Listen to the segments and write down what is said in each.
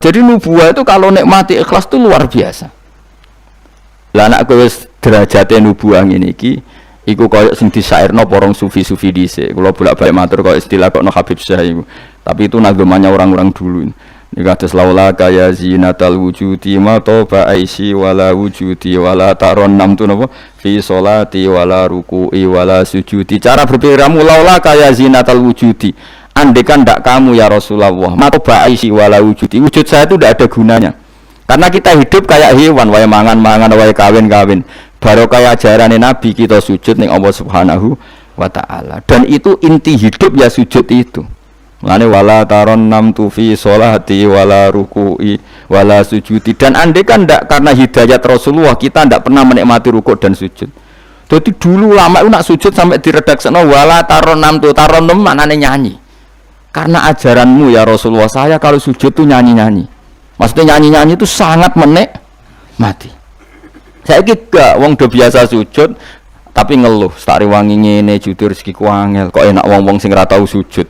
Jadi nubuah itu kalau nikmati ikhlas itu luar biasa. Lah nek kowe wis derajate nubuah ngene iki iku koyo sing disairno porong sufi-sufi dhisik. Kula bolak-balik matur koyo istilah kok no Habib Syah iku. Tapi itu nagamanya orang-orang dulu. Ini kata laula kaya zinatal wujudi ma toba aisi wala wujudi wala taron nam tu napa fi sholati wala ruku'i wala sujudi. Cara berpikirmu laula kaya zinatal wujudi. Andekan ndak kamu ya Rasulullah ma toba aisi wala wujudi. Wujud saya itu ndak ada gunanya. Karena kita hidup kayak hewan, wae mangan-mangan, wae kawin-kawin. Baru kayak ajaran Nabi kita sujud ning Allah Subhanahu wa taala. Dan itu inti hidup ya sujud itu. Mulane wala taron nam tu fi sholati wala ruku'i wala sujudi. Dan andai kan ndak karena hidayat Rasulullah kita ndak pernah menikmati rukuk dan sujud. Jadi dulu lama itu nak sujud sampai diredaksekno wala taron nam tu taron nam maknane nyanyi. Karena ajaranmu ya Rasulullah saya kalau sujud tuh nyanyi-nyanyi. Maksudnya nyanyi-nyanyi itu sangat menikmati. Saya gak wong do biasa sujud tapi ngeluh, stari wangi ngene jujur rezekiku angel, kok enak wong-wong sing ora tau sujud.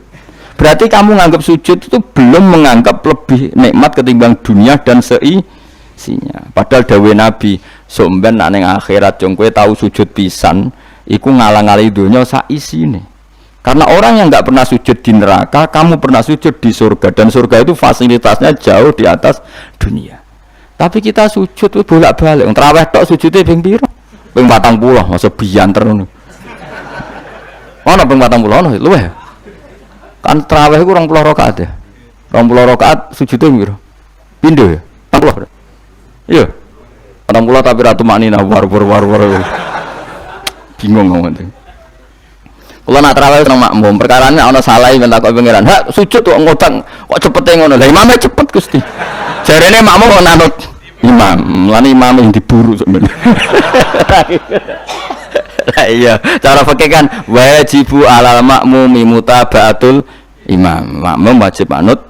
Berarti kamu nganggap sujud itu belum menganggap lebih nikmat ketimbang dunia dan seisinya. Padahal dawuh Nabi, somben nek ning akhirat jong kowe tau sujud pisan, iku ngalang-alangi donya sak isine. Karena orang yang enggak pernah sujud di neraka, kamu pernah sujud di surga dan surga itu fasilitasnya jauh di atas dunia. Tapi kita sujud itu bolak-balik. Wong traweh tok sujude ping pira? Ping 40, masa bianter ngono. Ono ping 40 ono luweh. Kan traweh iku 20 rakaat ya. 20 rakaat sujude piro? Pindho ya? 40. Iya. 40 tapi ratu maknina war. Bingung ngomong. Kalau nak terawih sama makmum, perkaranya ana salah yang tak kau pengiran. Hak sujud tuh ngutang, kok cepet ngono. Lah imamnya cepet gusti. Jarene makmum kok nanut imam, lan imam yang diburu sebenarnya. Lah iya, cara fikih kan wajibu alal makmumi mutabaatul imam. Makmum wajib manut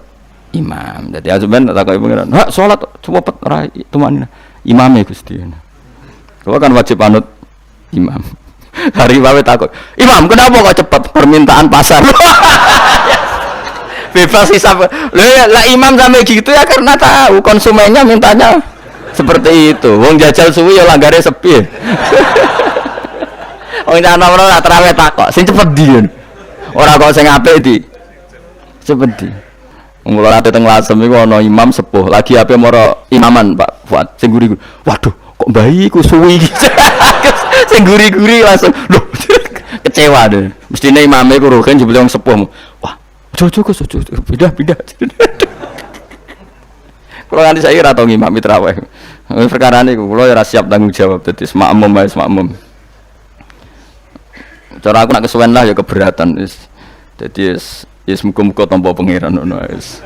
imam. Jadi azuban tak kau pengiran. Hak salat cepet ora tumanina. Imamnya gusti. Kau kan wajib manut imam. Hari wae takut. Imam, kenapa kok cepat permintaan pasar? Bebas hisab. Lah imam sampai gitu ya karena tahu konsumennya mintanya seperti itu. Wong jajal suwi ya langgare sepi. Wong ana ora terawih takok, sing cepet ndi. Ora kok sing apik di. Cepet di. Wong kula ate teng Lasem iku ana imam sepuh, lagi ape moro imaman Pak Fuad sing guri. Waduh, kok bayi ku suwi. Sing guri-guri langsung loh kecewa deh. Mestine imame ku roken jebule wong sepuh. Wah, ojo pindah. Kula nganti saiki ora tau ngimami traweh. Perkara niku kula ora siap tanggung jawab dadi makmum. Cara aku nak kesuwen lah ya keberatan wis. Dadi wis muga-muga tampa pangeran ngono wis.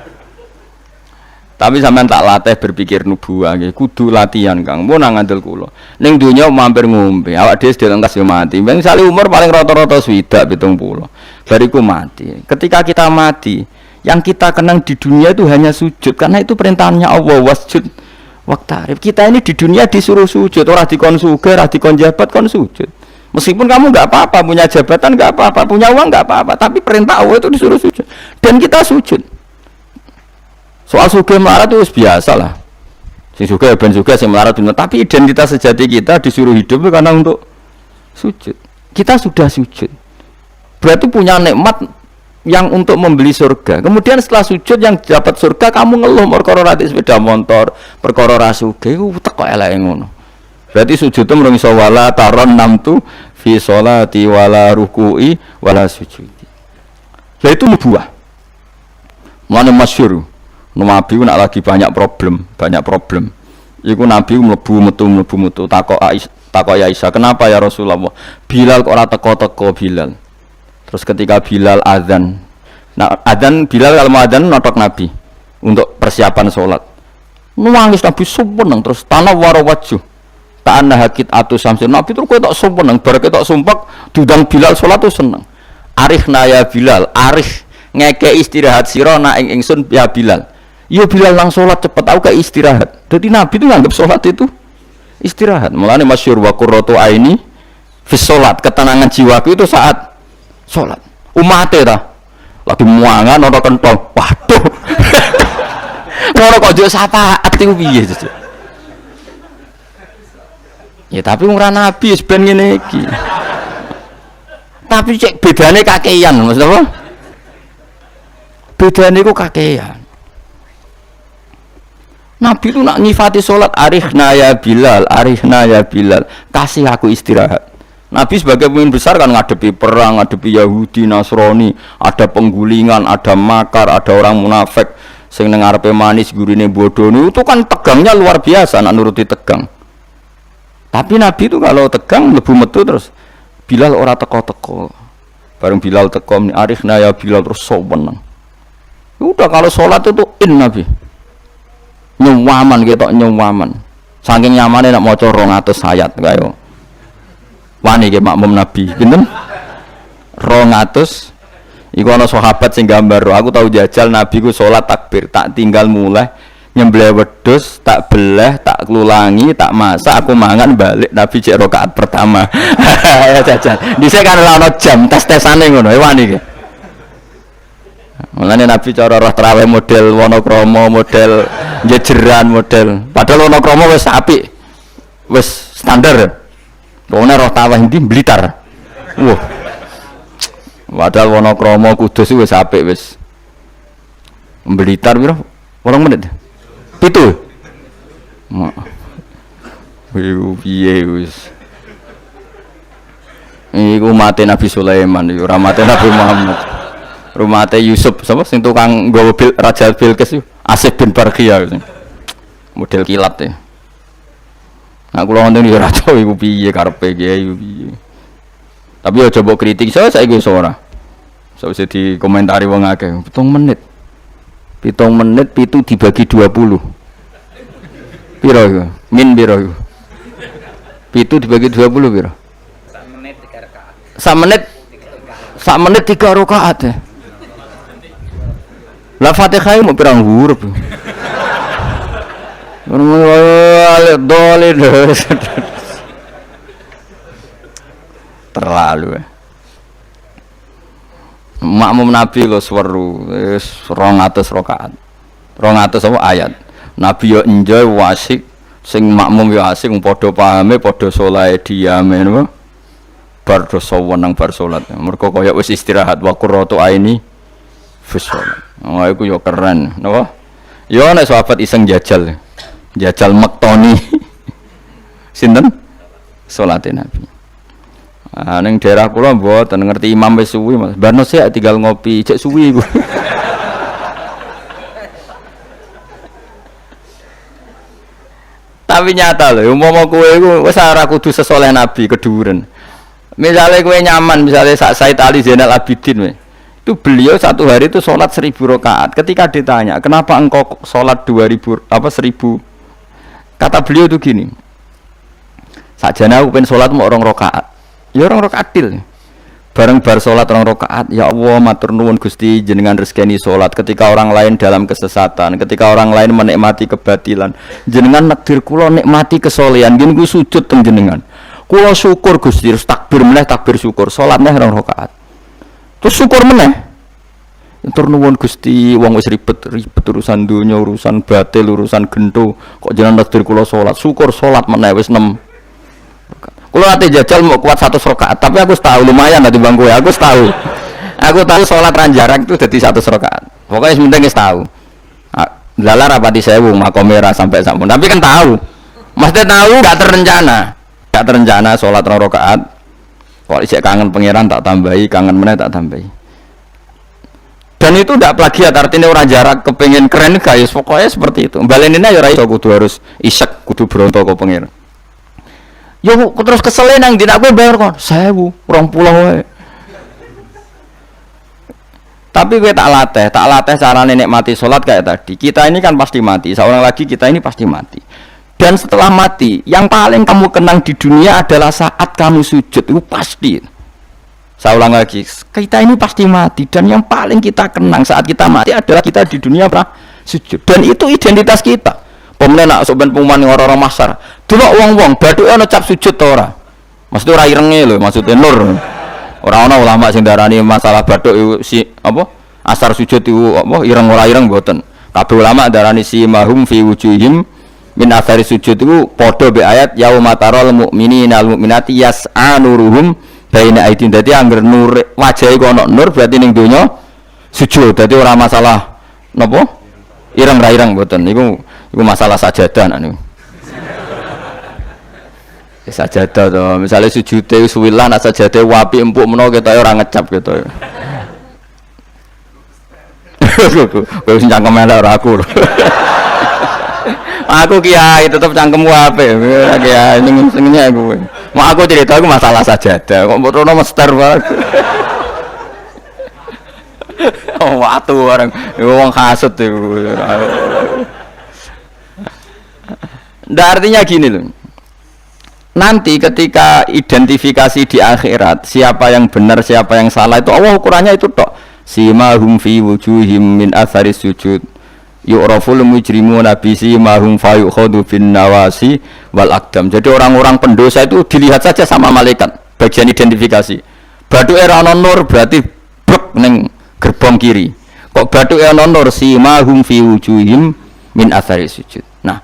Tapi sampean tak latih berpikir nubuah nggih, kudu latihan Kang. Mun nang ngandel kula. Ning donya mampir ngombe, awak dhewe dilengkas yo mati. Wong sale umur paling rata-rata 70. Bariku mati. Ketika kita mati, yang kita kenang di dunia itu hanya sujud karena itu perintahnya Allah wasjud waqtarib. Kita ini di dunia disuruh sujud, ora dikon sugih, ora dikon jabat kon sujud. Meskipun kamu enggak apa-apa, punya jabatan enggak apa-apa, punya uang enggak apa-apa, tapi perintah Allah itu disuruh sujud. Dan kita sujud. Soal sugih melarat itu biasa lah. Sing sugih ben sugih sing melarat bener, tapi identitas sejati kita disuruh hidup itu karena untuk sujud. Kita sudah sujud. Berarti punya nikmat yang untuk membeli surga. Kemudian setelah sujud yang dapat surga kamu ngeluh perkara ra sepeda motor, perkara ra sugih ku teko eleke ngono. Berarti sujud itu mung iso wala taron namtu fi sholati wala ruku'i wala sujudi. Lah itu nubuah. Mana masyhur. Nabi nak lagi banyak problem. Iku Nabi mlebu metu takok Aisyah, kenapa ya Rasulullah? Bilal kok ora teko Bilal. Terus ketika Bilal azan. Nah, azan Bilal kalau mau azan notok Nabi untuk persiapan sholat. Nangis Nabi sumpeng terus tanah waro wajhu. Ta'anna hakit atu samsin. Nabi terus kowe tok sumpeng bar ketok sumpek diundang Bilal sholat tuh seneng. Arihna ya Bilal, arih ngeke istirahat sira nak ing ingsun ya Bilal. Yo Bilal lang sholat cepet aku ke istirahat. Jadi Nabi itu nganggap sholat itu istirahat. Mulane masyhur wa qurratu aini fi sholat, ketenangan jiwaku itu saat sholat. Umate ta lagi muangan ora kentong. Waduh. Ngono kok yo syafaat iku piye Cuk? Ya tapi ora nabi wis ben ngene iki. Tapi cek bedane kakean, maksud apa? Bedane iku kakean. Nabi itu nak nyifati sholat arihna ya Bilal, arihna ya Bilal, kasih aku istirahat. Nabi sebagai pemimpin besar kan ngadepi perang, ngadepi Yahudi, Nasrani, ada penggulingan, ada makar, ada orang munafik sing nang ngarepe manis gurine bodoh itu kan tegangnya luar biasa nak nuruti tegang. Tapi Nabi itu kalau tegang mlebu metu terus Bilal ora teko-teko. Bareng Bilal teko arihna ya Bilal terus soweneng. Udah kalau sholat itu Nabi. Nyuwaman ketok nyuwaman. Saking nyamane nak maca 200 ayat kaya. Wani ge makmum Nabi. Pinten? 200. Iku ana sahabat sing gambar, aku tahu jajal Nabi ku salat takbir, tak tinggal mulai nyembelih wedhus, tak belah, tak klulangi, tak masak, aku mangan balik Nabi cek rakaat pertama. Ya jajal. Dhisik kan ora ana jam tes-tesane ngono, wani ge. Mulane Nabi cara roh traweh model Wonokromo, model jejeran, model. Padahal Wonokromo wis apik. Wis standar. Wong roh traweh ndi Blitar. Wah. Padahal Wonokromo Kudus wis apik wis. Blitar piro? 8 menit. 7. Piye wis. Iku mate Nabi Sulaiman, ora mate Nabi Muhammad. Rumate Yusuf sapa sing tukang nggawa Raja Bilqis Asif bin Barqiyah model kilat ya. Nah kula wonten yo raja iku piye karepe kiai piye. Tapi aja mbok kritik saiki wis ora. Sawise dikomentari wong akeh 7 menit. 7 menit 7 dibagi 20. Piro iku? Min piro iku? 7 dibagi 20 piro? 1 menit 3 rakaat. 1 menit 3 rakaat ya. La Fatihah mau pirang huruf. Terlalu. Makmum Nabi lo seweru, 200 rakaat. 200 apa ayat. Nabi yo enjoy wasik, sing makmum yo asik padha pahame, padha saleh diame napa. Bar do sawenang bar salat. Mergo kaya wis istirahat wa qurratu aini fi shalat. Oh iku yo keren, napa? Yo nek sahabat iseng jajal. Jajal mektoni. Sinten? Salate Nabi. Ah ning daerah kula mboten ngerti imam wis suwi, Mas. Barno sik tinggal ngopi, cek suwi iku. Tapi nyata lho, umpama kowe iku wis ora kudu sesoleh Nabi keduren. Misalnya kowe nyaman, misalnya Said Ali Zainal Abidin we. Itu beliau satu hari itu sholat 1000 rakaat. Ketika ditanya, kenapa engkau sholat 1000 kata beliau itu gini, sajana aku pengen sholat mau 2 rakaat. Ya 2 rakaat til. Bareng bar sholat 2 rakaat, ya Allah matur nuwun Gusti jenengan rezekeni sholat ketika orang lain dalam kesesatan, ketika orang lain menikmati kebatilan. Jenengan nakdir kula nikmati kesolehan, gini ku sujud teng jenengan. Kula syukur Gusti, terus takbir meneh takbir syukur, sholat meneh 2 rakaat. Terus syukur meneh. Tur nuwun Gusti, wong wis ribet urusan dunya, urusan batil, urusan gento, kok jenengan takdir kula salat. Syukur salat meneh wis 6. Kula ate jajal mau kuat 100 rakaat, tapi aku tahu lumayan lah timbang kowe. Aku tahu. Aku tahu salat ranjarak itu dadi 100 rakaat. Pokoknya sementing wis tahu. Lala rapati 1000 makomera sampai sampun. Tapi kan tahu. Maksudnya tahu enggak terencana. Enggak terencana salat 2 rakaat. Kok isek kangen pangeran tak tambahi, kangen meneh tak tambahi. Dan itu tidak plagiat, artinya orang jarak kepengen keren guys, pokoknya seperti itu. Balenina ya iso kudu harus isek, kudu bronto ke pangeran. Yo terus kesel nang dina kowe bayar kon 1000, 20 wae. Tapi kowe tak latih carane nikmati salat kayak tadi. Kita ini kan pasti mati, seorang lagi kita ini pasti mati. Dan setelah mati, yang paling kamu kenang di dunia adalah saat kamu sujud, itu pasti. Saya ulang lagi, kita ini pasti mati, dan yang paling kita kenang saat kita mati adalah kita di dunia sujud. Dan itu identitas kita. Pemenang nak sobat pengumuman orang-orang masar, dulu wong-wong, baduke ana cap sujud ora. Maksudnya ora irenge lho, maksudnya nur. Orang-orang ulama sing darani masalah baduk si apa? Asar sujud itu apa ireng ora ireng mboten. Kabeh ulama darani simahum fi wujuhim min athari sujud itu padha be ayat yauma taral mu'minina al mu'minati yas'a nuruhum baina aidin. Dadi angger nur wajahe kok ono nur berarti ning donya sujud. Dadi ora masalah napa? Ireng ra ireng mboten. Iku masalah sajadah niku. Sajadah to, misale sujude suwilan sajadah wapi empuk menawa ketoke ora ngecap gitu. Kowe sing cangkem elek ora aku. Aku kiai tetep cangkemmu apik. Kiai senengnya aku. Mau aku cerita aku masalah sajadah. Kok mbok mester banget. Oh, watu orang wong hasud itu. Ndak artinya gini loh. Nanti ketika identifikasi di akhirat siapa yang benar siapa yang salah itu Allah ukurannya itu tok. Simahum fi wujuhim min athari sujud. Yu'raful mujrimuna bi simahum fayukhadhu bin nawasi wal aqdam. Jadi orang-orang pendosa itu dilihat saja sama malaikat bagian identifikasi. Bathuke ra ono nur berarti brek ning gerbong kiri. Kok bathuke ono nur simahum fi wujuhim min athari sujud. Nah,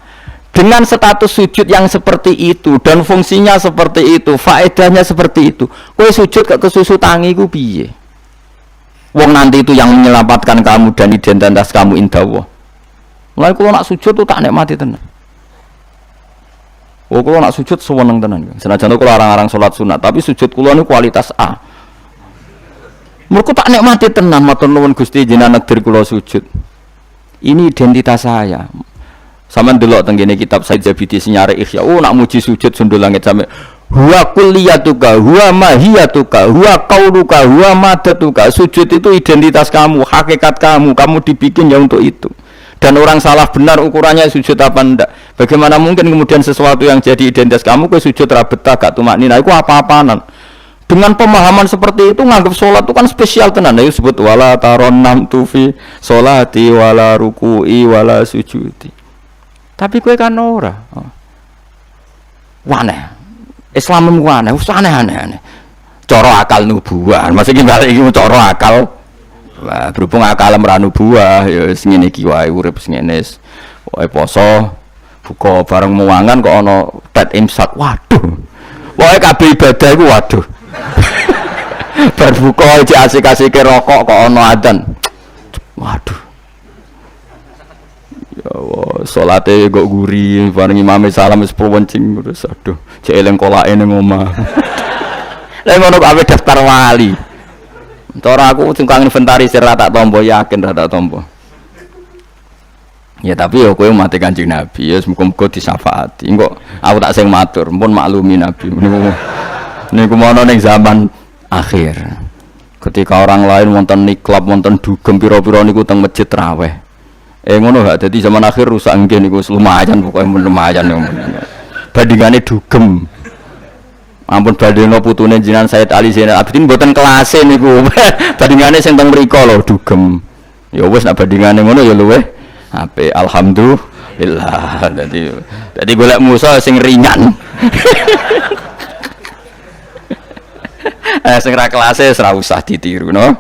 dengan status sujud yang seperti itu dan fungsinya seperti itu, faedahnya seperti itu. Kowe sujud gak kesusu tangi ku piye? Wong nanti itu yang menyelamatkan kamu dan identitas kamu indah Allah. Mulai kalau nak sujud tuh tak nikmati tenan. Oh kalau nak sujud sewenang tenan. Senajan kalau larang-larang sholat sunat, tapi sujud kula ini kualitas A. Mereka tak nikmati tenan. Matur nuwun Gusti jenengan negeri kula sujud. Ini identitas saya. Sama ndelok teng kene kitab Said Zabidi Sinyare Ihya. Oh nak muji sujud sundul langit sampe huwa kulliyatuka, huwa mahiyatuka, huwa qauluka, huwa madatuka. Sujud itu identitas kamu, hakikat kamu dibikin ya untuk itu. Dan orang salah benar ukurannya sujud apa ndak. Bagaimana mungkin kemudian sesuatu yang jadi identitas kamu ke sujud ra betah gak tumaknina iku apa-apaanan. Dengan pemahaman seperti itu nganggap sholat itu kan spesial tenan. Ayo sebut wala taron tufi sholati wala ruku'i wala sujudi. Tapi kowe kan ora. Waneh. Islam waneh, aneh-aneh. Cara akal nubuah. Maksudnya balik iki cara akal. Lah berhubung akal meranu buah ya wis ngene iki wae urip ngene wae poso buka bareng muangan kok ana tet imsak waduh wae kabeh ibadah iku waduh bar buka iki asik-asike rokok kok ana adzan waduh ya Allah salate kok guri bareng imame salam wis pewencing terus aduh cek eling kolake ning omah lha ngono kok ape daftar wali. Cara aku sing kangen inventarisir ra tak tampa yakin ra tak tampa. Ya tapi ya kowe mati Kanjeng Nabi ya muga-muga disyafaati. Engko aku tak sing matur, pun maklumi Nabi. Niku mono ning zaman akhir. Ketika orang lain wonten niklab, wonten dugem pira-pira niku teng masjid traweh. Ngono gak dadi zaman akhir rusak nggih niku lumayan pokoke lumayan. Bandingane dugem. Ampun badheno putune jenengan Said Ali Zainal Abidin mboten kelase niku. Bandingane sing teng mriko lho dugem. Ya wis nek bandingane ngono ya luweh apik alhamdulillah. Dadi golek musa sing ringan. Sing ra kelase ora usah ditiru no.